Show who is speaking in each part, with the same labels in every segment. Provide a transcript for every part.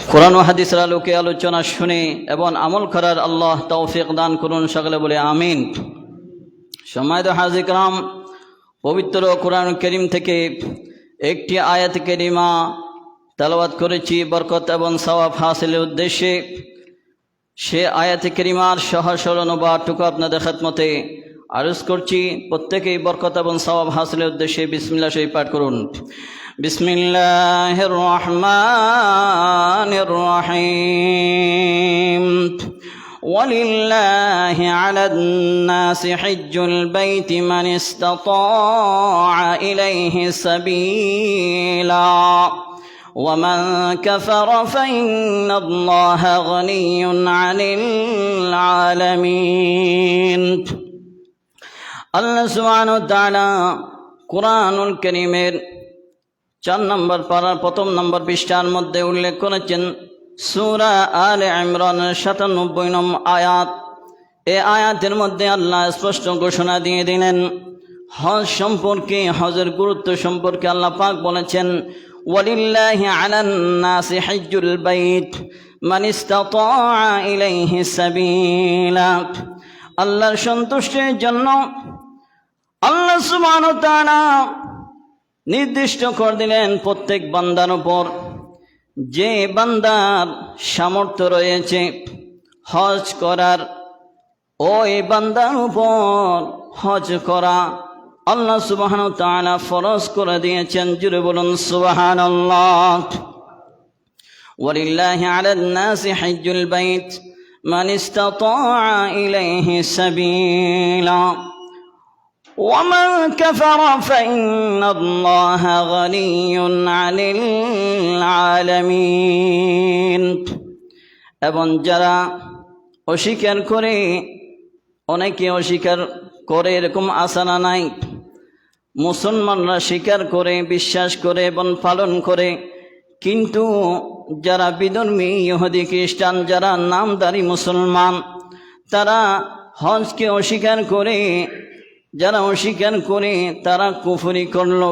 Speaker 1: কোরআন ও হাদিসের আলোকে আলোচনা শুনে এবং আমল করার আল্লাহ তৌফিক দান করুন, সকলে বলে আমিন। সম্মানিত হাজী کرام, পবিত্র কোরআন কারীম থেকে একটি আয়াত কারিমা তেলাওয়াত করেছি বরকত এবং সওয়াব হাসিলের উদ্দেশ্যে। সে আয়াত কারিমার সহজ সরল অনুবাদটুকু আপনাদের খেদমতে আরজ করছি। প্রত্যেকেই বরকত এবং সওয়াব হাসিলের উদ্দেশ্যে বিসমিল্লাহ শরীফ পাঠ করুন। বিসমিল্লাহির রহমানির রহিম। ولله على الناس حج البيت من استطاع إليه سبيلا ومن كفر فإن الله غني عن العالمين। আল্লাহ সুবহানাহু ওয়া তাআলা কুরআনুল কারীমের 4 নম্বর পারার 1 নম্বর পৃষ্ঠার মধ্যে উল্লেখ করেছেন সূরা আলে ইমরানের 97 নম্বর আয়াত। এই আয়াতের মধ্যে আল্লাহ স্পষ্ট ঘোষণা দিয়ে দিলেন হজ সম্পর্কে, হজের গুরুত্ব সম্পর্কে। আল্লাহ পাক বলেছেন ওয়ালিল্লাহি আলান নাসি হিজ্জুল বাইত মান ইসতাতা ইলাইহি সাবিলা। আল্লাহর সন্তুষ্টির জন্য আল্লাহ সুবহানাহু ওয়া তাআলা নির্দিষ্ট করে দিলেন প্রত্যেক বান্দার উপর, যে বান্দার সামর্থ্য রয়েছে হজ করার, ওই বান্দার উপর হজ করা আল্লাহ সুবহানাহু ওয়া তাআলা ফরজ করে দিয়েছেন। জুড়ে বলুন সুবহানাল্লাহ। ওয়ালিল্লাহি আলান নাসি হিজ্জুল বাইত মান ইসতাতা ইলাইহি সাবিলা ومن كفر فإن الله غني عن العالمين। এবং যারা অস্বীকার করে, অনেকে অস্বীকার করে এরকম আশা নাই, মুসলমানরা স্বীকার করে, বিশ্বাস করে এবং পালন করে, কিন্তু যারা বিধর্মী ইহুদি খ্রিস্টান, যারা নামধারী মুসলমান, তারা হজকে অস্বীকার করে, যারা অস্বীকার করে তারা কুফরি করল,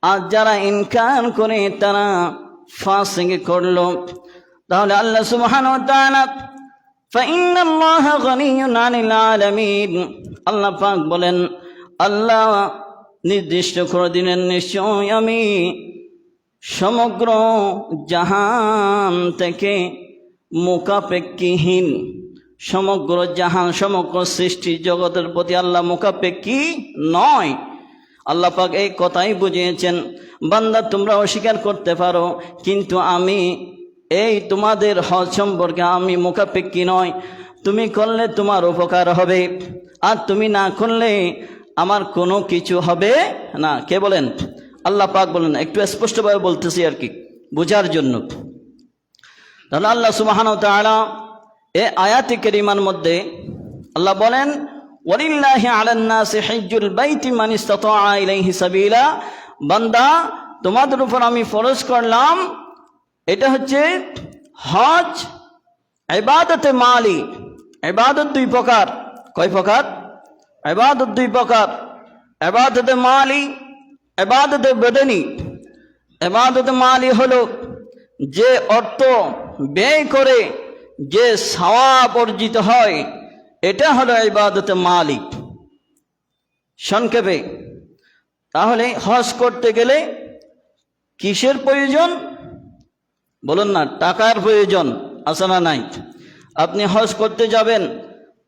Speaker 1: আর যারা ইনকার করে তারা ফাসিক করল। তাহলে আল্লাহ সুবহানাহু ওয়া তাআলা ফাইন্নাল্লাহা গানিয়্যুন আনিল আলামিন, আল্লাহ পাক বলেন, আল্লাহ নির্দিষ্ট করে দিলেন নিশ্চয় আমি সমগ্র জাহান থেকে মুখাপেক্ষীহীন। সমগ্র জাহান, সমগ্র সৃষ্টি জগতের প্রতি আল্লাহ মুখাপেক্ষী নয়। আল্লাহ পাক এই কথাই বুঝিয়েছেন, বান্দা তোমরা অস্বীকার করতে পারো, কিন্তু আমি এই তোমাদের হজ সম্পর্কে আমি মুখাপেক্ষী নয়। তুমি করলে তোমার উপকার হবে, আর তুমি না করলে আমার কোনো কিছু হবে না। কে বলেন? আল্লাহ পাক বলেন। একটু স্পষ্টভাবে বলতেছি আর কি, বোঝার জন্য। তাহলে আল্লাহ সুবহানাহু ওয়া তাআলা এই আয়াতে কারিমার মধ্যে আল্লাহ বলেন ওয়ালিল্লাহি আলান নাসি হিজ্জুল বাইতি মান ইসতাতা ইলাইহি সাবিলা। বান্দা তোমাদের উপর আমি ফরজ করলাম, এটা হচ্ছে হজ ইবাদতে মালি। ইবাদত 2 প্রকার। কয় প্রকার? ইবাদত 2 প্রকার, ইবাদতে মালি, ইবাদতে বদনি। ইবাদতে মালি হলো যে অর্থ ব্যয় করে যে সওয়াব অর্জিত হয়, এটা হলো ইবাদতে মালিক সংক্ষেপে। তাহলে হজ করতে গেলে কিসের প্রয়োজন বলুন না? টাকার প্রয়োজন আছে না নাই? আপনি হজ করতে যাবেন,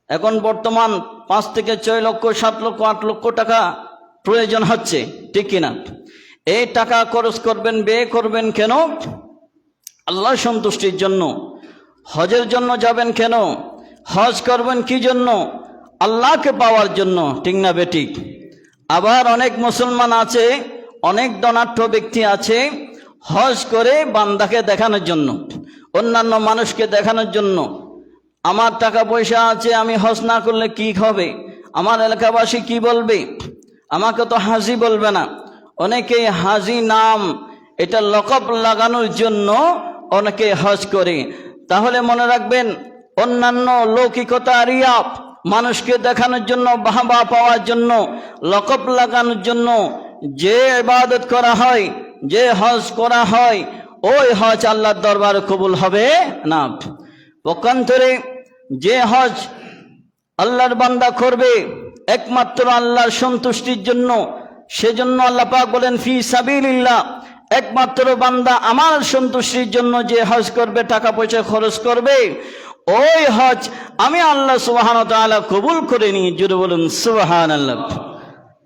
Speaker 1: এখন বর্তমান 5 থেকে 6 লক্ষ, 7 লক্ষ, 8 লক্ষ টাকা প্রয়োজন হচ্ছে, ঠিক কিনা? এই টাকা খরচ করবেন, ব্যয় করবেন কেন? আল্লাহর সন্তুষ্টির জন্য। হজের জন্য যাবেন কেন? হজ করবেন কি জন্য? আল্লাহকে পাওয়ার জন্য, ঠিক না বেঠিক? আবার অনেক মুসলমান আছে, অনেক ধনাঢ্য ব্যক্তি আছে, হজ করে বান্দাকে দেখানোর জন্য, অন্যান্য মানুষকে দেখানোর জন্য। আমার টাকা পয়সা আছে, আমি হজ না করলে কি হবে? আমার এলাকাবাসী কি বলবে? আমাকে তো হাজি বলবে না। অনেকে হাজি নাম, এটা লকব লাগানোর জন্য অনেকে হজ করে। তাহলে মনে রাখবেন, অন্যান্য লৌকিকতা, রিয়া, মানুষকে দেখানোর জন্য, বাহবা পাওয়ার জন্য, লকব লাগানোর জন্য যে ইবাদত করা হয়, যে হজ করা হয়, ওই হজ আল্লাহর দরবারে কবুল হবে না। পক্ষান্তরে যে হজ আল্লাহর বান্দা করবে একমাত্র আল্লাহর সন্তুষ্টির জন্য, সেজন্য আল্লাহ পাক বলেন ফি সাবিলিল্লাহ, একমাত্র বান্দা আমার সন্তুষ্টির জন্য যে হজ করবে, টাকা পয়সা খরচ করবে, ওই হজ আমি আল্লাহ সুবহানাহু ওয়া তাআলা কবুল করে নিই। জুড়ে বলুন সুবহানাল্লাহ।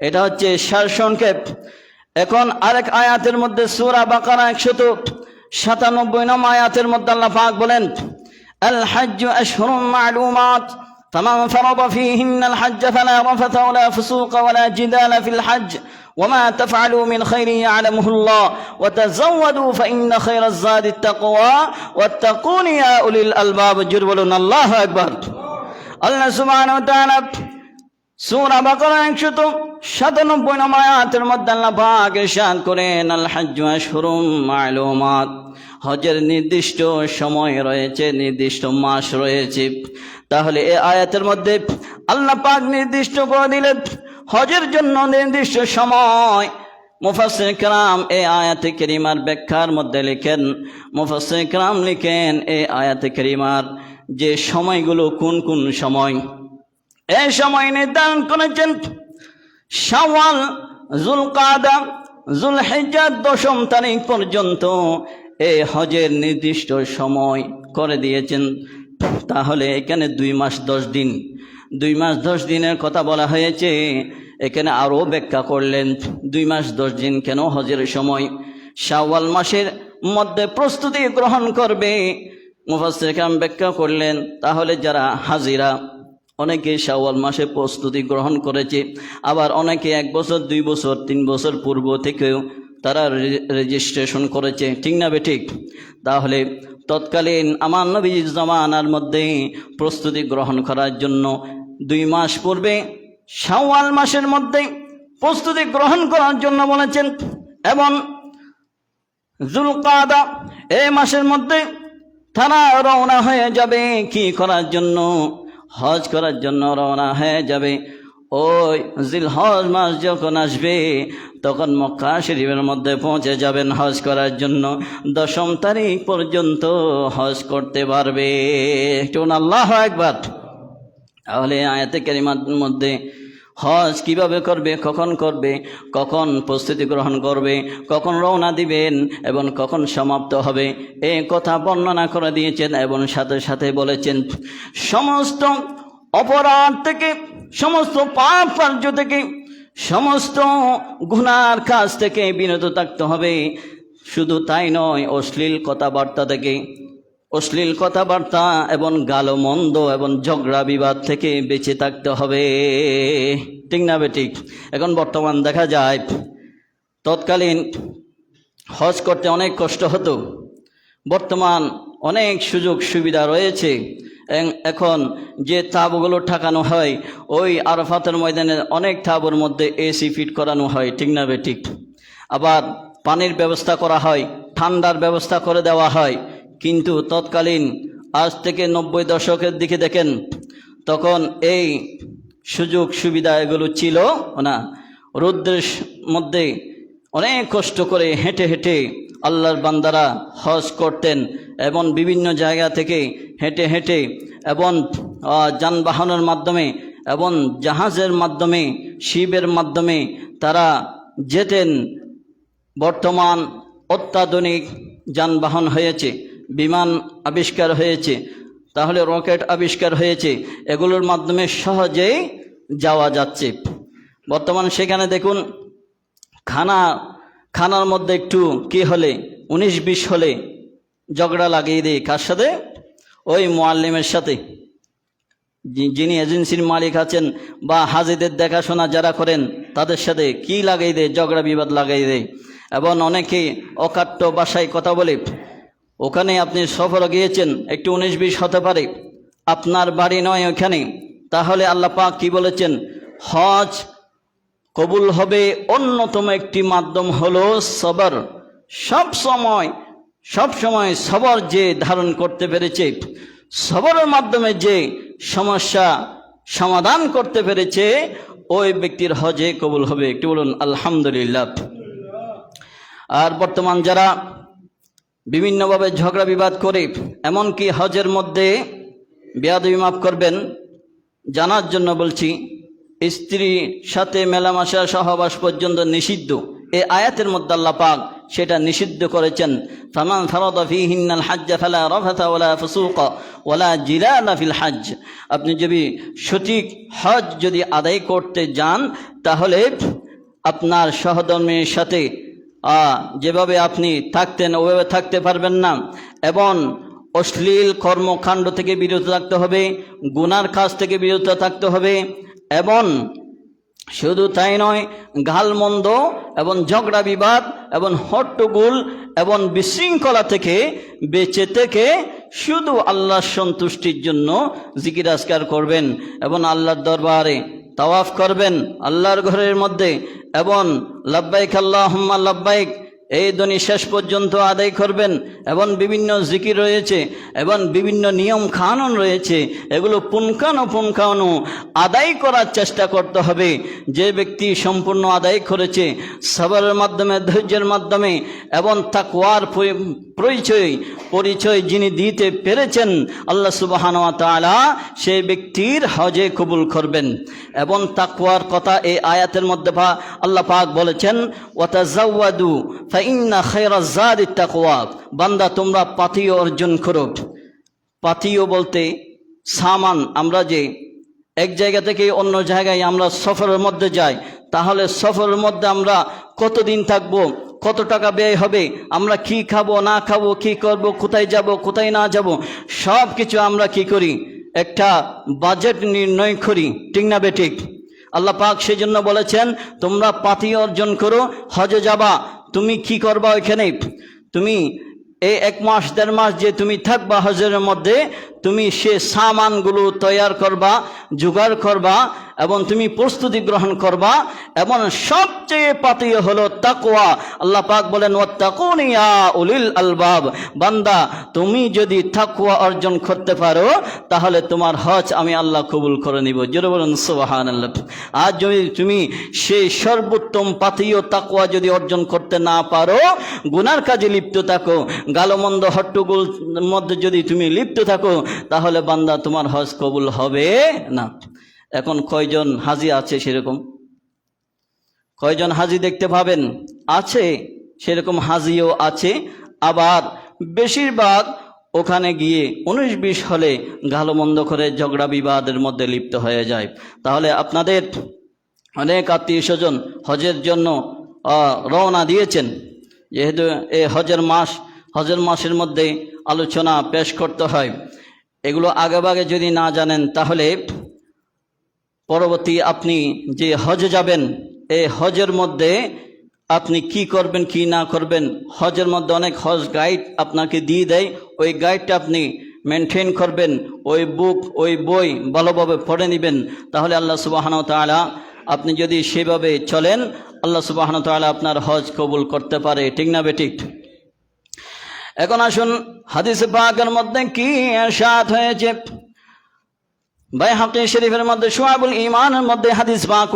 Speaker 1: এটা হচ্ছে সারসংক্ষেপ। এখন আরেক আয়াতের মধ্যে সূরা বাকারা 197 নম্বর আয়াতের মধ্যে আল্লাহ পাক বলেন আল হাজ্জু আশহুরুম মা'লুমাত ফামান ফারাদা ফীহিন্নাল হাজ্জ ফালা রাফাথা ওয়ালা ফুসুকা ওয়ালা জিদালা ফিল হাজ্জ ওয়ামা তাফআলু মিন খাইরিন ইয়া'লামুহুল্লাহ ওয়া তাযাওয়াদু ফাইন্না খায়রাজ যাদিত তাকওয়া ওয়াত্তাকুন ইয়া উলিল আলবাব। জোরে বলুন আল্লাহু আকবার। আল্লাহ সুবহানাহু ওয়া তাআলা সূরা বাকারা 197 নম্বর আয়াতের মধ্যে আল্লাহ পাক ইরশাদ করেন আল হাজ্জু আশহুরুম মা'লুমাত, হজের নির্দিষ্ট সময় রয়েছে, নির্দিষ্ট মাস রয়েছে। তাহলে এই আয়াতের মধ্যে আল্লাহ পাক নির্দিষ্ট করে দিলেন হজের জন্য নির্দিষ্ট সময়। মুফাসসির কেরাম এই আয়াতে কারিমার ব্যাখ্যার মধ্যে লিখেন, মুফাসসির কেরাম লিখেন এই আয়াতে কারিমার যে সময়গুলো কোন কোন সময়, এই সময় নির্ধারণ করেছেন শাওয়াল, যুলকাদা, যুলহিজ্জাহ 10ম তারিখ পর্যন্ত এই হজের নির্দিষ্ট সময় করে দিয়েছেন। তাহলে এখানে 2 মাস 10 দিন, 2 মাস 10 দিনের কথা বলা হয়েছে। এখানে আরও ব্যাখ্যা করলেন 2 মাস 10 দিন কেন হজের সময়। শাওয়াল মাসের মধ্যে প্রস্তুতি গ্রহণ করবে, মুফাসসির কেরাম ব্যাখ্যা করলেন তাহলে যারা হাজিরা, অনেকে শাওয়াল মাসে প্রস্তুতি গ্রহণ করেছে, আবার অনেকে 1 বছর 2 বছর 3 বছর পূর্ব থেকেও তারা রেজিস্ট্রেশন করেছে, ঠিক না বেঠিক? তাহলে তৎকালীন আমার নবীর জামানার মধ্যে প্রস্তুতি গ্রহণ করার জন্য 2 মাস পূর্বে শাওয়াল মাসের মধ্যে প্রস্তুতি গ্রহণ করার জন্য বলেছেন। এবং যুলকাদা এই মাসের মধ্যে তারা রওনা হয়ে যাবে কি করার জন্য? হজ করার জন্য রওনা হয়ে যাবে। ওই জিলহজ মাস যখন আসবে তখন মক্কা শরীফের মধ্যে পৌঁছে যাবেন হজ করার জন্য। 10ম তারিখ পর্যন্ত হজ করতে পারবে। একটু আল্লাহু আকবার। তাহলে আয়াতে কারিমার মধ্যে হজ কিভাবে করবে, কখন করবে, কখন প্রস্তুতি গ্রহণ করবে, কখন রওনা দিবেন এবং কখন সমাপ্ত হবে, এই কথা বর্ণনা করে দিয়েছেন। এবং সাথে সাথে বলেছেন সমস্ত অপরাধ থেকে, সমস্ত পাপ কার্য থেকে, সমস্ত গুনার কাজ থেকে বিরত থাকতে হবে। শুধু তাই নয়, অশ্লীল কথাবার্তা থেকে, অশ্লীল কথাবার্তা এবং গালো মন্দ এবং ঝগড়া বিবাদ থেকে বেঁচে থাকতে হবে, ঠিক না বেঠিক? এখন বর্তমান দেখা যায় তৎকালীন হজ করতে অনেক কষ্ট হতো, বর্তমান অনেক সুযোগ সুবিধা রয়েছে। এখন যে তাঁবুগুলো ঠাকানো হয়, ওই আরাফাতের ময়দানে অনেক তাঁবুর মধ্যে এসি ফিট করানো হয়, ঠিক না বেঠিক? আবার পানির ব্যবস্থা করা হয়, ঠান্ডার ব্যবস্থা করে দেওয়া হয়। কিন্তু তৎকালীন আজ থেকে 90 দশকের দিকে দেখেন, তখন এই সুযোগ সুবিধা এগুলো ছিল না। রৌদ্রের মধ্যে অনেক কষ্ট করে হেঁটে হেঁটে আল্লাহর বান্দারা হজ করতেন এবং বিভিন্ন জায়গা থেকে হেঁটে হেঁটে এবং যানবাহনের মাধ্যমে এবং জাহাজের মাধ্যমে, শিপের মাধ্যমে তারা যেতেন। বর্তমান অত্যাধুনিক যানবাহন হয়েছে, বিমান আবিষ্কার হয়েছে, তাহলে রকেট আবিষ্কার হয়েছে, এগুলোর মাধ্যমে সহজেই যাওয়া যাচ্ছে। বর্তমান সেখানে দেখুন খানার মধ্যে একটু কি হলে 19-20 হলে ঝগড়া লাগিয়ে দেয়, কার সাথে? ওই মুআল্লিমের সাথে, যিনি এজেন্সির মালিক আছেন বা হাজিদের দেখাশোনা যারা করেন তাদের সাথে কি লাগিয়ে দেয়, ঝগড়া বিবাদ লাগিয়ে দেয়। এবং অনেকে অকাট্য ভাষায় কথা বলে। ওখানে আপনি সফরে গিয়েছেন, একটু 19-20 হতে পারে, আপনার বাড়ি নয় ওখানে। তাহলে আল্লাহ পাক কি বলেছেন? হজ কবুল হবে অন্যতম একটি মাধ্যম হলো সবর। সব সময় সবর যে ধারণ করতে পেরেছে, সবরের মাধ্যমে যে সমস্যা সমাধান করতে পেরেছে, ওই ব্যক্তির হজে কবুল হবে। একটু বলুন আলহামদুলিল্লাহ। আর বর্তমান যারা বিভিন্নভাবে ঝগড়া বিবাদ করে, এমনকি হজের মধ্যে বেয়াদবি মাফ করবেন, জানার জন্য বলছি, স্ত্রীর সাথে মেলামেশা সহবাস পর্যন্ত নিষিদ্ধ। এই আয়াতের মধ্যে আল্লাহ পাক সেটা নিষিদ্ধ করেছেন। ফামান ফারাদা ফীহিন্নাল হজ্জ ফালা রাফাথা ওয়ালা ফুসুকা ওয়ালা জিলালা ফিল হজ্জ। আপনি যদি সঠিক হজ যদি আদায় করতে যান, তাহলে আপনার সহধর্মীর সাথে যেভাবে আপনি থাকতেন ওভাবে থাকতে পারবেন না, এবং অশ্লীল কর্মকাণ্ড থেকে বিরত থাকতে হবে, গুনার কাজ থেকে বিরত থাকতে হবে, এবং শুধু তাই নয়, গালমন্দ এবং ঝগড়া বিবাদ এবং হট্টগোল এবং বিশৃঙ্খলা থেকে বেঁচে থেকে শুধু আল্লাহর সন্তুষ্টির জন্য জিকির আজকার করবেন, এবং আল্লাহর দরবারে তাওয়াফ করবেন আল্লাহর ঘরের মধ্যে, এবং লাব্বাইক আল্লাহুম্মা লাব্বাইক এই ধ্বনি শেষ পর্যন্ত আদায় করবেন। এবং বিভিন্ন জিকির রয়েছে এবং বিভিন্ন নিয়ম কানুন রয়েছে, এগুলো পুঙ্খানু আদায় করার চেষ্টা করতে হবে। যে ব্যক্তি সম্পূর্ণ আদায় করেছে সবরের মাধ্যমে, ধৈর্যের মাধ্যমে, এবং তাকওয়ার পরিচয় যিনি দিতে পেরেছেন, আল্লাহ সুবহানাহু ওয়া তাআলা সেই ব্যক্তির হজে কবুল করবেন। এবং তাকওয়ার কথা এই আয়াতের মধ্যে আল্লাহ পাক বলেছেন, ওয়াতাজাওয়াদু ফাইন্না খায়রাজ যাদিত তাকওয়া। বান্দা তোমরা পাথেয় অর্জন করো। পাথেয় বলতে সামান, আমরা যে এক জায়গা থেকে অন্য জায়গায় আমরা সফরের মধ্যে যাই, তাহলে সফরের মধ্যে আমরা কতদিন থাকবো, কত টাকা ব্যয় হবে, আমরা কি খাবো না খাবো, কি করব, কোথায় যাব কোথায় না যাব, সব কিছু আমরা কি করি, একটা বাজেট নির্ণয় করি, ঠিক না বেঠিক? আল্লাহ পাক সেই জন্য বলেছেন তোমরা পাথেয় অর্জন করো, হজে যাবা। তুমি কি করবা ওইখানে? তুমি এই 1 মাস 1.5 মাস যে তুমি থাকবা হজের মধ্যে, তুমি সে সামানগুলো তৈয়ার করবা, জোগাড় করবা, এবং তুমি প্রস্তুতি গ্রহণ করবা। এবং সবচেয়ে পাথেয় হলো তাকওয়া। আল্লাহ পাক বলেন ওয়াত্তাকুনি ইয়া উলিল আলবাব। বান্দা তুমি যদি তাকওয়া অর্জন করতে পারো, তাহলে তোমার হজ আমি আল্লাহ কবুল করে নিব। জোরে বলুন সুবহানাল্লাহ। আর যদি তুমি সেই সর্বোত্তম পাথেয় তাকওয়া যদি অর্জন করতে না পারো, গুনার কাজে লিপ্ত থাকো, গালমন্দ হট্টগোল মধ্যে যদি তুমি লিপ্ত থাকো, তাহলে বান্দা তোমার হজ কবুল হবে না। এখন কয়জন হাজি আছে সেরকম? কয়জন হাজি দেখতে পাবেন? আছে, সেরকম হাজিও আছে। আবার বেশিরভাগ ওখানে গিয়ে 19-20 হলে গালমন্দ করে ঝগড়া বিবাদের মধ্যে লিপ্ত হয়ে যায়। তাহলে আপনাদের অনেক আত্মীয় স্বজন হজের জন্য রওনা দিয়েছেন। যেহেতু এই হজের মাসের মধ্যে আলোচনা পেশ করতে হয়, এগুলো আগেভাগে যদি না জানেন, তাহলে পরবর্তী আপনি যে হজে যাবেন, এই হজের মধ্যে আপনি কি করবেন কি না করবেন, হজের মধ্যে অনেক হজ গাইড আপনাকে দিয়ে দেয়। ওই গাইডটা আপনি মেনটেন করবেন, ওই বুক ওই বই ভালোভাবে পড়ে নেবেন। তাহলে আল্লাহ সুবহানাহু ওয়া তাআলা, আপনি যদি সেভাবে চলেন, আল্লাহ সুবহানাহু ওয়া তাআলা আপনার হজ কবুল করতে পারে, ঠিক না বেঠিক? এখন আসুন হাদিসে পাকের মধ্যে কি ইরশাদ হয়েছে। বাইহাকি শরীফের মধ্যে শুআবুল ঈমানের মধ্যে হাদিস পাক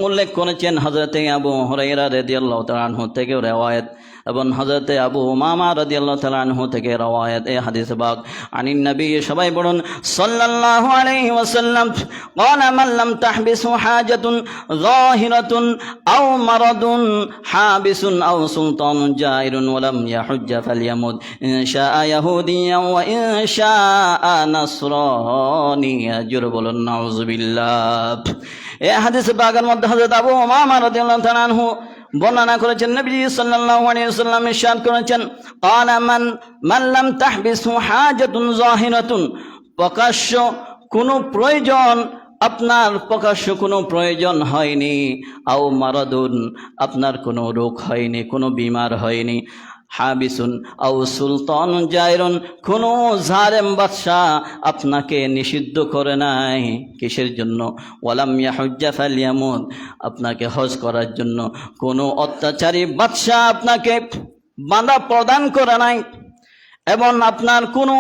Speaker 1: উল্লেখ করেছেন হযরতে আবু হুরায়রা রাদিয়াল্লাহু তাআলা আনহু থেকে রওয়ায়াত, এবং হযরতে আবু উমামা রাদিয়াল্লাহু তাআলা আনহু থেকে রওয়ায়াত। এই হাদিস পাক আনিন নবী, সবাই বলুন সাল্লাল্লাহু আলাইহি ওয়াসাল্লাম, ক্বালা মান লাম তাহবিসু হাজাতুন যাহিরাতুন আও মারাদুন হাবিসুন আও সুলতানুন জাইরুন ওয়া লাম ইয়াহুজ্জা ফালইয়ামুত ইনশাআ ইয়াহুদিয়ান ওয়া ইনশাআ নাসরানিয়া। জোরে বলুন নাউযুবিল্লাহ। এই হাদিস পাকের মধ্যে হযরত আবু উমামা রাদিয়াল্লাহু তাআলা আনহু বর্ণনা করেছেন, নবী সাল্লাল্লাহু আলাইহি ওয়াসাল্লাম ইরশাদ করেছেন, ক্বালা মান লাম তাহবিসু হাজাতুন যাহিরাতুন, প্রকাশ্য কোনো প্রয়োজন, আপনার প্রকাশ্য কোনো প্রয়োজন হয়নি, আও মারাদুন, আপনার কোনো রোগ হয়নি, কোনো বিমার হয়নি, হাবিসুন আও সুলতান জায়রুন, কোনো জালেম বাদশাহ আপনাকে নিষিদ্ধ করে নাই। কিসের জন্য? ওয়ালাম ইয়াহুজ্জা ফালইয়ামুত, আপনাকে হজ করার জন্য। কোনো অত্যাচারী বাদশাহ আপনাকে বাধা প্রদান করে নাই, এবং আপনার কোনো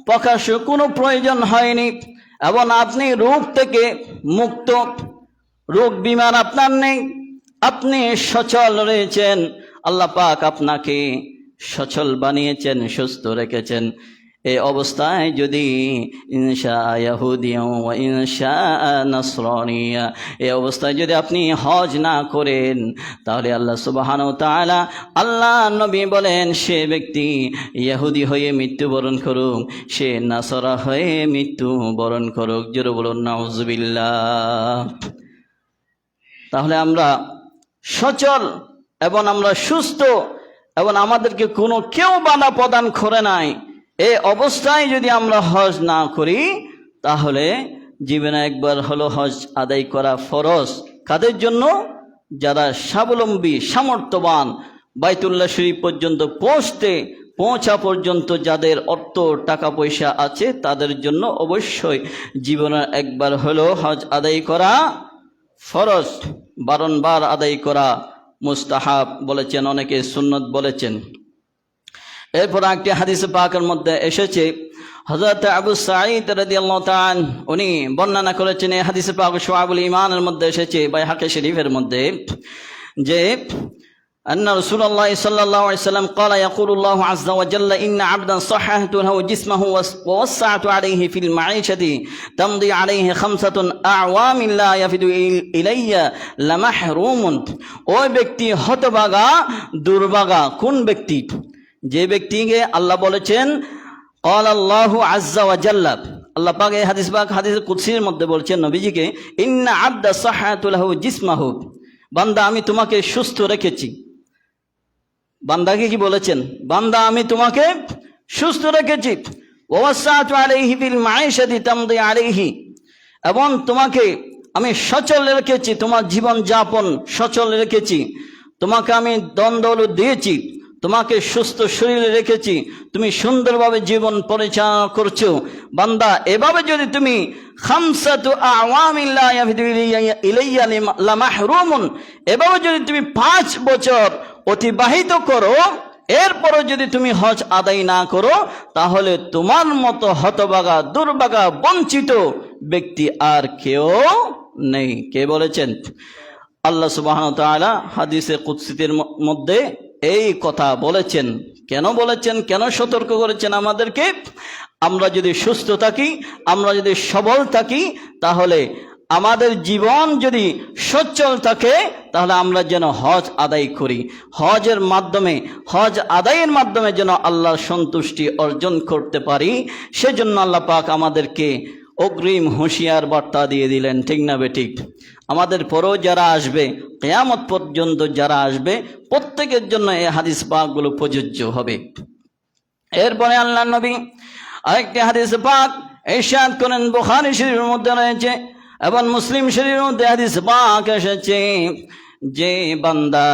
Speaker 1: প্রকাশ্য কোনো প্রয়োজন হয়নি, এবং আপনি রোগ থেকে মুক্ত, রোগ বিমার আপনার নেই, আপনি সচল রয়েছেন। আল্লাহ পাক আপনাকে সচল বানিয়েছেন, সুস্থ রেখেছেন। এই অবস্থায় যদি ইনশা ইয়াহুদিয়া ওয়া ইনশা নাসরানিয়া, এই অবস্থায় যদি আপনি হজ না করেন, তাহলে আল্লাহ সুবহানাহু ওয়া তাআলা, আল্লাহ নবী বলেন, সে ব্যক্তি ইহুদি হয়ে মৃত্যুবরণ করুক, সে নাসরা হয়ে মৃত্যুবরণ করুক। জোরে বলুন নাউজুবিল্লাহ। তাহলে আমরা সচল এবং আমরা সুস্থ এবং আমাদেরকে কোনো কেউ বাধা প্রদান করে নাই, এই অবস্থায় যদি আমরা হজ না করি, তাহলে জীবনে একবার হলো হজ আদায় করা ফরজ। কাদের জন্য? যারা স্বাবলম্বী, সামর্থ্যবান, বাইতুল্লাহ শরীফ পর্যন্ত পৌঁছা পর্যন্ত যাদের অর্থ টাকা পয়সা আছে, তাদের জন্য অবশ্যই জীবনে একবার হলো হজ আদায় করা ফরজ, বারংবার আদায় করা মুস্তাহাব বলেছেন, অনেকে সুন্নত বলেছেন। এরপর একটি হাদিসে পাকের মধ্যে এসেছে, হযরত আবু সাঈদ রাদিয়াল্লাহু তাআলা উনি বর্ণনা করেছেন, এই হাদিসে পাক শুআবুল ঈমানের মধ্যে এসেছে, বাইহাকী শরীফের মধ্যে, যে أن رسول الله صلى الله عليه وسلم قال يقول الله عز وجل إن عبدا صححت له جسمه ووسعت عليه في المعيشة تمضي عليه 5 أعوام لا يفد إلي لمحروم। ওই ব্যক্তি হতভাগা, দুর্ভাগা। কোন ব্যক্তি? যে ব্যক্তিকে আল্লাহ বলেছেন, قال الله عز وجل, আল্লাহ পাক এই হাদিস কুদসির মধ্যে বলছেন নবীজিকে, ইন্না আবদা সাহাতু লাহু জিসমাহু, বান্দা আমি তোমাকে সুস্থ রেখেছি। বান্দাকে কি বলেছেন? বান্দা আমি তোমাকে সুস্থ রেখেছি। ওয়াসাতু আলাইহি ফিল মাঈশাতি তামদি আলাইহি, এবং তোমাকে আমি সচল রেখেছি, তোমার জীবন যাপন সচল রেখেছি, তোমাকে আমি ধন দৌলত দিয়েছি, তোমাকে সুস্থ শরীরে রেখেছি, তুমি সুন্দরভাবে জীবন পরিচালনা করছো। বান্দা এভাবে যদি তুমি খামসাতু আওয়ামিন লা ইয়াফিদু ইলাইয়া লামাহরুমুন, এভাবে যদি তুমি 5 বছর অতিবাহিত করো, এরপরও যদি তুমি হজ আদায় না করো, তাহলে তোমার মতো হতভাগা, দুর্ভাগা, বঞ্চিত ব্যক্তি আর কেউ নেই। কে বলেছেন? আল্লাহ সুবহানাহু ওয়া তাআলা হাদিসে কুদসির মধ্যে এই কথা বলেছেন। কেন বলেছেন? কেন সতর্ক করেছেন আমাদেরকে? আমরা যদি সুস্থ থাকি, আমরা যদি সবল থাকি, তাহলে আমাদের জীবন যদি সচ্ছল থাকে, তাহলে আমরা যেন হজ আদায় করি। হজের মাধ্যমে, হজ আদায়ের মাধ্যমে যেন আল্লাহর সন্তুষ্টি অর্জন করতে পারি, সেজন্য আল্লাহ পাক আমাদেরকে অগ্রিম হুঁশিয়ার বার্তা দিয়ে দিলেন। ঠিক না বেঠিক? আমাদের পরেও যারা আসবে, কিয়ামত পর্যন্ত যারা আসবে, প্রত্যেকের জন্য এই হাদিস পাকগুলো প্রযোজ্য হবে। এরপরে আল্লাহ নবী আরেকটি হাদিস পাক ইরশাদ করেন, বুখারী শরীফের মধ্যে রয়েছে এবং মুসলিম শরীফের মধ্যে হাদিস পাক এসেছে, যে বান্দা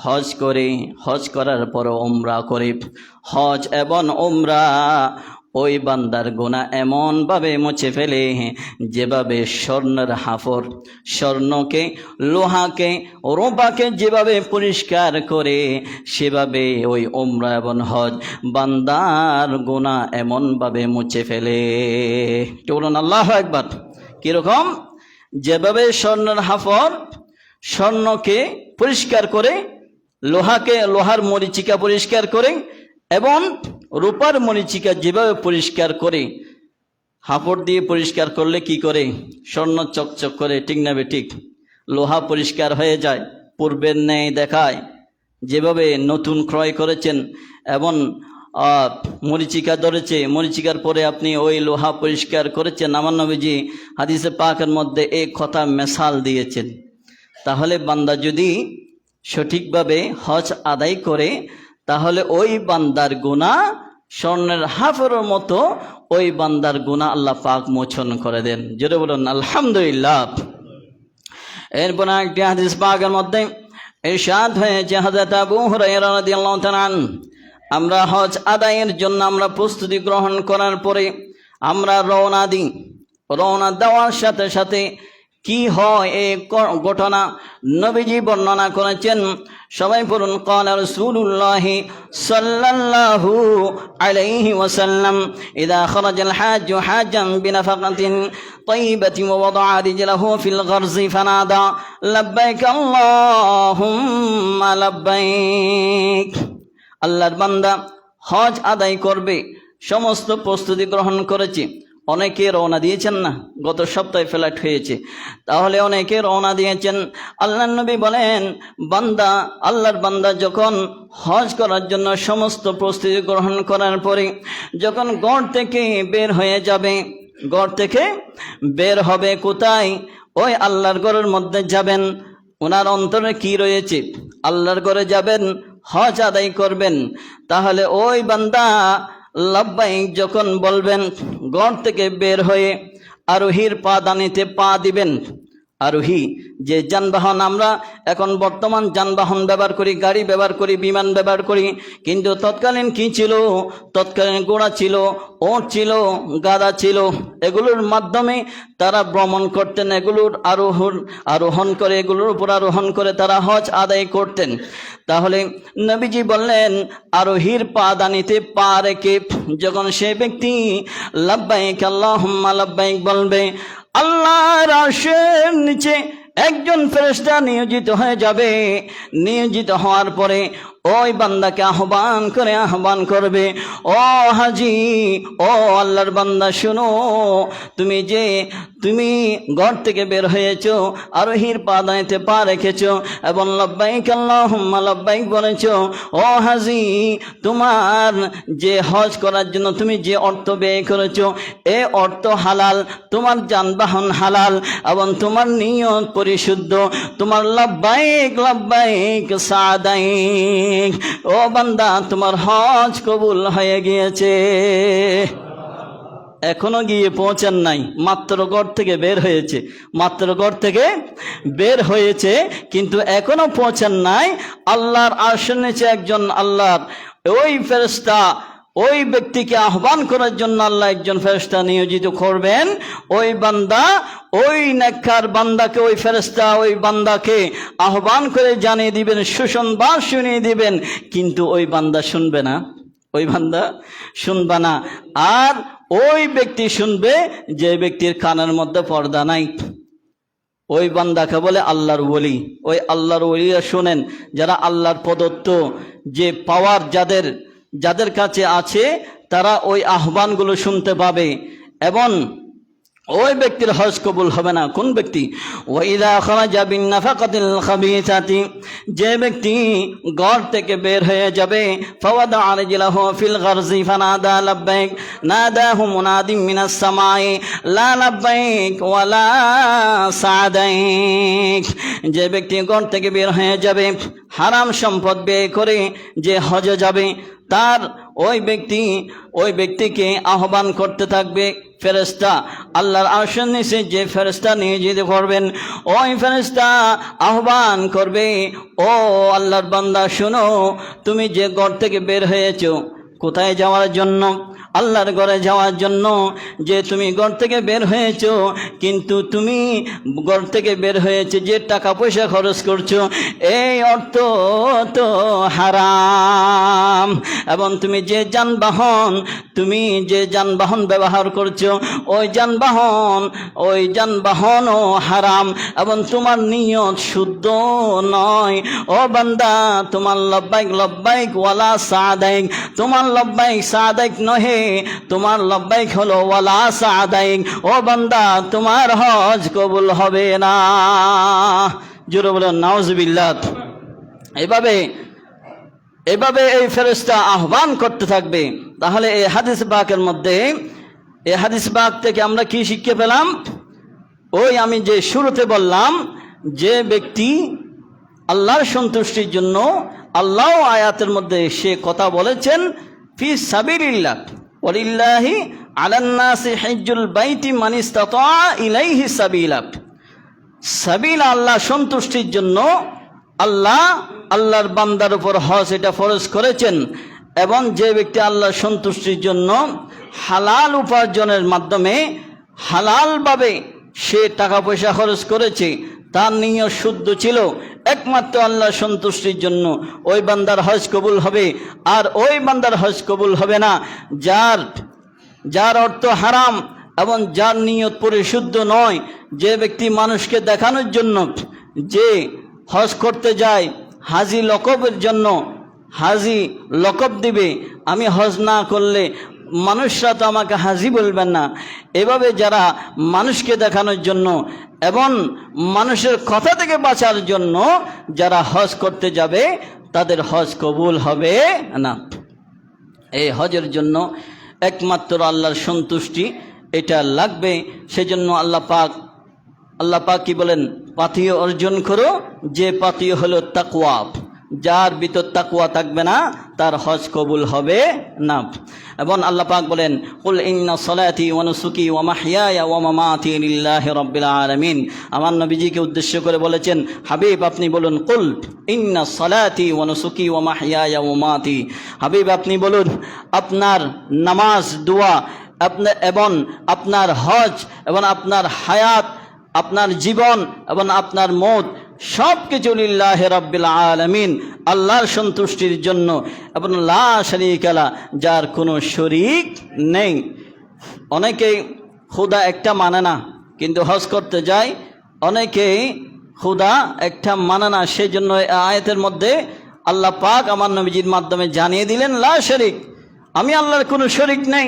Speaker 1: হজ করে, হজ করার পর উমরা করে, হজ এবং উমরা ওই বান্দার গুনাহ এমনভাবে মুছে ফেলে, যেভাবে স্বর্ণের হাফর স্বর্ণকে, লোহাকে, রূপাকে যেভাবে পরিষ্কার করে, সেভাবে ওই উমরা এবং হজ বান্দার গুনাহ এমনভাবে মুছে ফেলে। বলুন আল্লাহু আকবার। কিরকম? যেভাবে স্বর্ণের হাফর স্বর্ণকে পরিষ্কার করে, লোহাকে, লোহার মরিচিকা পরিষ্কার করে, এবং রূপার মরিচিকা যেভাবে পরিষ্কার করে, হাফড় দিয়ে পরিষ্কার করলে কি করে? স্বর্ণ চকচক করে। ঠিক না বেঠিক? লোহা পরিষ্কার হয়ে যায়, পূর্বের ন্যায় দেখায়। যেভাবে নতুন ক্রয় করেছেন এবং মরিচিকা ধরেছে, মরিচিকার পরে আপনি ওই লোহা পরিষ্কার করেছেন, আমার নবীজি হাদিসে পাকের মধ্যে এই কথা মেসাল দিয়েছেন। তাহলে বান্দা যদি সঠিকভাবে হজ আদায় করে, তাহলে ওই বান্দার গুনাহ স্বর্ণের হাফের মতো ওই বান্দার গুনাহ আল্লাহ পাক মোচন করে দেন। জোরে বলুন আলহামদুলিল্লাহ। এরপর একটি হাদিস পাকের মধ্যে ইরশাদ হয়েছে, হযরত আবু হুরায়রা রাদিয়াল্লাহু তাআলা আনহু, আমরা হজ আদায়ের জন্য আমরা প্রস্তুতি গ্রহণ করার পরে আমরা রওনা দিই। রওনা দেওয়ার সাথে সাথে কি হয় এই ঘটনা নবীজি বর্ণনা করেছেন। সবাই পড়ুন, ক্বালা রাসূলুল্লাহি সাল্লাল্লাহু আলাইহি ওয়াসাল্লাম, ইযা খারাজাল হাজ্জু হাজ্জান বিনাফাকাতিন তাইয়িবাতিন ওয়া ওয়াদা'a রিজলাহু ফিল গরজি ফানাদা লাব্বাইক আল্লাহুম্মা লাব্বাইক। আল্লাহর বান্দা হজ আদায় করবে, সমস্ত প্রস্তুতি গ্রহণ করেছে। অনেকে রওনা দিয়েছেন না, গত সপ্তাহে ফ্লাইট হয়েছে, তাহলে অনেকে রওনা দিয়েছেন। আল্লাহর নবী বলেন, বান্দা, আল্লাহর বান্দা যখন হজ করার জন্য সমস্ত প্রস্তুতি গ্রহণ করার পরে যখন ঘর থেকে বের হয়ে যাবে, ঘর থেকে বের হবে কোথায়? ওই আল্লাহর ঘরের মধ্যে যাবেন। ওনার অন্তরে কি রয়েছে? আল্লাহর ঘরে যাবেন, হজ আদায় করবেন। তাহলে ওই বান্দা লাব্বাইক যখন বলবেন, ঘর থেকে বের হয়ে আরোহীর পা দানিতে পা দিবেন। আরোহী যে যানবাহন, আমরা এখন বর্তমান যানবাহন ব্যবহার করি, গাড়ি ব্যবহার করি, বিমান ব্যবহার করি, কিন্তু তৎকালীন কি ছিল? তৎকালীন ঘোড়া ছিল, ওট ছিল, গাধা ছিল, এগুলোর মাধ্যমে তারা ভ্রমণ করতেন, এগুলোর আরোহণ করে, এগুলোর উপর আরোহণ করে তারা হজ আদায় করতেন। তাহলে নবীজি বললেন, আরোহীর পা দানিতে পা রেখে যখন সে ব্যক্তি লাব্বাইক আল্লাহুম্মা লাব্বাইক বলবে, আল্লাহর আরশের নিচে একজন ফেরেশতা নিয়োজিত হয়ে যাবে। নিয়োজিত হওয়ার পরে ওই বান্দাকে আহ্বান করবে, ও হাজি, ও আল্লাহর বান্দা, শোনো, তুমি ঘর থেকে বের হয়েছ, আরোহীর পা দানিতে পা রেখেছ এবং লাব্বাইক আল্লাহুম্মা লাব্বাইক বলেছ। ও হাজি, তোমার যে হজ করার জন্য তুমি যে অর্থ ব্যয় করেছ, এ অর্থ হালাল, তোমার যানবাহন হালাল এবং তোমার নিয়ত পরিশুদ্ধ, তোমার লাব্বাইক লাব্বাইক সাদাইক। ও বান্দা, তোমার হজ কবুল হয়ে গিয়েছে। এখনো গিয়ে পৌঁছান নাই, মাত্র ঘর থেকে বের হয়েছে, কিন্তু এখনো পৌঁছান নাই। আল্লাহর আরশের নিচে একজন আল্লাহর ওই ফেরেশতা, ওই ব্যক্তিকে আহ্বান করার জন্য আল্লাহ একজন ফেরেশতা নিয়োজিত করবেন। ওই বান্দা, ওই নেককার বান্দাকে, ওই ফেরেশতা ওই বান্দাকে আহ্বান করে জানিয়ে দিবেন, সুসংবাদ শুনিয়ে দিবেন, কিন্তু ওই বান্দা শুনবে না, আর ওই ব্যক্তি শুনবে যে ব্যক্তির কানের মধ্যে পর্দা নাই। ওই বান্দাকে বলে আল্লাহর ওলি। ওই আল্লাহর ওলিরা শোনেন, যারা আল্লাহর প্রদত্ত যে পাওয়ার যাদের কাছে আছে, তারা ওই আহ্বানগুলো শুনতে পাবে এবং ওই ব্যক্তির হজ কবুল হবে না। কোন ব্যক্তি? ওয়াইদা খারাজা বিন নাফাকাতিল খাবিসাতি, যে ব্যক্তি ঘর থেকে বের হয়ে যাবে, ফাওয়াদা আরজিলাহু ফিল গারজি ফানাদা লাব্বাইক, নাদাহু মুনাদিম মিনাস সামাই লা লাব্বাইক ওয়ালা সাদাইক। যে ব্যক্তি ঘর থেকে বের হয়ে যাবে, হারাম সম্পদ ব্যয় করে যে হজে যাবে, তার ওই ব্যক্তিকে আহ্বান করতে থাকবে ফেরেশতা। আল্লাহর আরশের নিচে যে ফেরেশতা নিয়োজিত করবেন, ওই ফেরেশতা আহ্বান করবে, ও আল্লাহর বান্দা, শোনো, তুমি যে ঘর থেকে বের হয়েছো, কোথায় যাওয়ার জন্য? আল্লাহর ঘরে যাওয়ার জন্য। যে তুমি ঘর থেকে বের হয়েছো, কিন্তু তুমি ঘর থেকে বের হয়েছে যে টাকা পয়সা খরচ করছো, এই অর্থ তো হারাম। এবং তুমি যে যানবাহন ব্যবহার করছো, ওই যানবাহনও হারাম এবং তোমার নিয়ত শুদ্ধ নয়। ও বান্দা, তোমার লব্বাইক লব্বাইক ওয়ালা সাদাইক, তোমার লব্বাইক সাদাইক নহে, তোমার লব্বাইক হলো ওয়ালা সাদাইক। ও বান্দা, তোমার হজ কবুল হবে না। জোরে বলেন নাউজুবিল্লাহ। এভাবে এই ফেরেশতা আহ্বান করতে থাকবে। তাহলে এই হাদিস পাক থেকে আমরা কি শিক্ষা পেলাম? ওই আমি যে শুরুতে বললাম, যে ব্যক্তি আল্লাহর সন্তুষ্টির জন্য, আল্লাহ আয়াতের মধ্যে সে কথা বলেছেন, ফি সাবিলিল্লাহ ওয়ালিল্লাহি আলান নাসি হিজ্জুল বাইতি মান ইসতাতা ইলাইহি সাবিলা। সাবিলা আল্লাহ সন্তুষ্টির জন্য আল্লাহর বান্দার উপর হজ এটা ফরজ করেছেন। এবং যে ব্যক্তি আল্লাহর সন্তুষ্টির জন্য হালাল উপার্জনের মাধ্যমে হালালভাবে সে টাকা পয়সা খরচ করেছে, তার নিয়ত শুদ্ধ ছিল একমাত্র আল্লাহর সন্তুষ্টির জন্য, ওই বান্দার হজ কবুল হবে। আর ওই বান্দার হজ কবুল হবে না যার অর্থ হারাম এবং যার নিয়ত পরিশুদ্ধ নয়। যে ব্যক্তি মানুষকে দেখানোর জন্য যে হজ করতে যায়, হাজি লকবের জন্য, হাজি লকব দিবে, আমি হজ না করলে মানুষরা তো আমাকে হাজি বলবেন না। এভাবে যারা মানুষকে দেখানোর জন্য এবং মানুষের কথা থেকে বাঁচার জন্য যারা হজ করতে যাবে তাদের হজ কবুল হবে না। এই হজের জন্য একমাত্র আল্লাহর সন্তুষ্টি এটা লাগবে। সেজন্য আল্লাহ পাক কি বলেন, পাথিয় অর্জন করো, যে পাথিয় হলো তাকওয়া। যার ভিতর তাকওয়া থাকবে না তার হজ কবুল হবে না। এবং আল্লাহ পাক বলেন, কুল ইন্না সলাতি ওয়া নুসুকি ওয়া মাহইয়ায়া ওয়া মামাতি লিল্লাহি রাব্বিল আলামিন। আমার নবীজিকে উদ্দেশ্য করে বলেছেন, হাবিব আপনি বলুন, কুল ইন্না সলাতি ওয়া নুসুকি ওয়া মাহইয়ায়া ওয়া মামাতি। হাবিব আপনি বলুন, আপনার নামাজ, দোয়া, এবং আপনার হজ এবং আপনার হায়াত, আপনার জীবন এবং আপনার মওত সব কিছু লিল্লাহি রাব্বিল আলামিন, আল্লাহর সন্তুষ্টির জন্য, এবং লা শারীকা লা, যার কোনো শরীক নেই। অনেকেই খুদা একটা মানে না, কিন্তু হজ করতে যায় অনেকেই খুদা একটা মানে না। সেই জন্য আয়াতের মধ্যে আল্লাহ পাক আমার নবীজির মাধ্যমে জানিয়ে দিলেন, লা শারীক, আমি আল্লাহর কোনো শরীক নেই।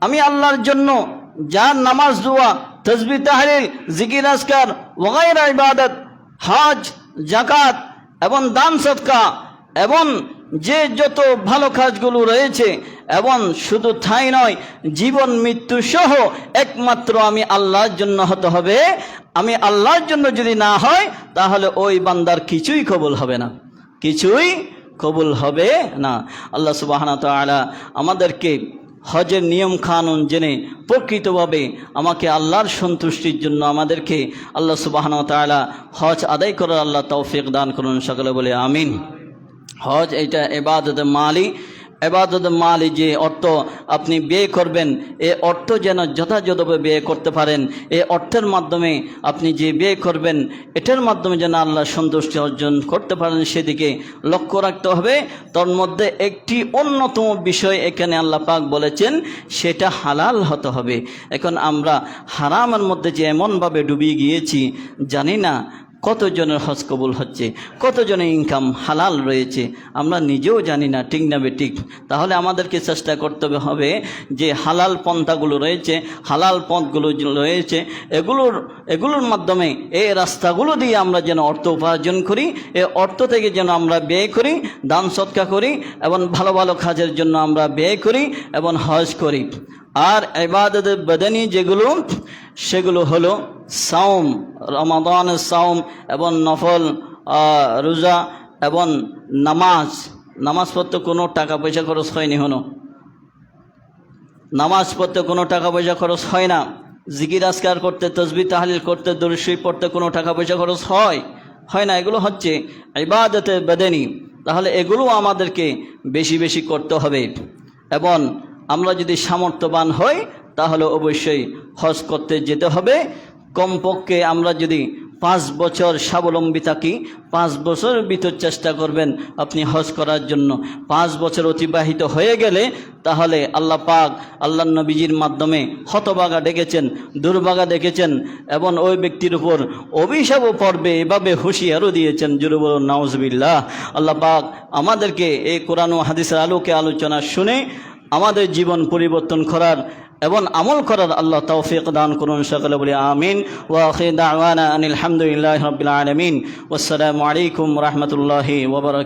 Speaker 1: আমি আল্লাহর জন্য যার নামাজ, দোয়া, তসবিহ, তাহলিল, জিকির, আজকার, ওয়াগায়রা ইবাদত, হজ, যাকাত এবং দান সদকা এবং যে যত ভালো কাজগুলো রয়েছে, এবং শুধু তাই নয়, জীবন মৃত্যু সহ একমাত্র আমি আল্লাহর জন্য হতে হবে। আমি আল্লাহর জন্য যদি না হয় তাহলে ওই বান্দার কিছুই কবুল হবে না, কিছুই কবুল হবে না। আল্লাহ সুবহানাহু ওয়া তাআলা আমাদেরকে হজের নিয়ম কানুন জেনে প্রকৃতভাবে আমাকে আল্লাহর সন্তুষ্টির জন্য আমাদেরকে আল্লাহ সুবহানাহু ওয়া তাআলা হজ আদায় করার আল্লাহ তৌফিক দান করুন, সকলে বলে আমিন। হজ এটা ইবাদত মালি, ইবাদত মালি, যে অর্থ আপনি ব্যয় করবেন এই অর্থ যেন যথাযথভাবে ব্যয় করতে পারেন। এই অর্থের মাধ্যমে আপনি যে ব্যয় করবেন এটার মাধ্যমে যেন আল্লাহ সন্তুষ্টি অর্জন করতে পারেন সেদিকে লক্ষ্য রাখতে হবে। তার মধ্যে একটি অন্যতম বিষয় এখানে আল্লাহ পাক বলেছেন, সেটা হালাল হতে হবে। এখন আমরা হারামের মধ্যে যে এমনভাবে ডুবিয়ে গিয়েছি, জানি না কতজনের হজ কবুল হচ্ছে, কতজনের ইনকাম হালাল রয়েছে, আমরা নিজেও জানি না, ঠিক না বেঠিক? তাহলে আমাদেরকে চেষ্টা করতে হবে যে হালাল পন্থাগুলো রয়েছে, হালাল পথগুলো রয়েছে, এগুলোর মাধ্যমে এই রাস্তাগুলো দিয়ে আমরা যেন অর্থ উপার্জন করি, এই অর্থ থেকে যেন আমরা ব্যয় করি, দান সদকা করি এবং ভালো ভালো কাজের জন্য আমরা ব্যয় করি এবং হজ করি। আর ইবাদত বদনি যেগুলো, সেগুলো হলো সাওম, রমাদানের সাওম এবং নফল রোজা এবং নামাজ পড়তে কোনো টাকা পয়সা খরচ হয়নি। নামাজ পড়তে কোনো টাকা পয়সা খরচ হয় না। জিকির আজকার করতে, তসবিহ তাহলিল করতে, দরুদ শরীফ পড়তে কোনো টাকা পয়সা খরচ হয় না। এগুলো হচ্ছে ইবাদতে বদনি। তাহলে এগুলো আমাদেরকে বেশি বেশি করতে হবে। এবং আমরা যদি সামর্থ্যবান হই তাহলে অবশ্যই হজ করতে যেতে হবে। কমপক্ষে আমরা যদি 5 বছর স্বাবলম্বী থাকি, 5 বছরের ভিতর চেষ্টা করবেন আপনি হজ করার জন্য। 5 বছর অতিবাহিত হয়ে গেলে তাহলে আল্লাহ পাক আল্লাহ নবীজির মাধ্যমে হতভাগা ডেকেছেন, দুর্ভাগা ডেকেছেন এবং ওই ব্যক্তির উপর অভিশাপও পড়বে এভাবে হুঁশিয়ারও দিয়েছেন। জোরে বলুন নাউজুবিল্লাহ। আল্লাহ পাক আমাদেরকে এই কোরআন ও হাদিসের আলোকে আলোচনা শুনে আমাদের জীবন পরিবর্তন করার এবং আমল করার আল্লাহ তৌফিক দান করুন, সকলে বলি আমিন। ওয়া আখিরু দাওয়ানা আনিল হামদুলিল্লাহি রাব্বিল আলামিন। ওয়াসসালামু আলাইকুম ওয়া রাহমাতুল্লাহি ওয়া বারাকাতুহু।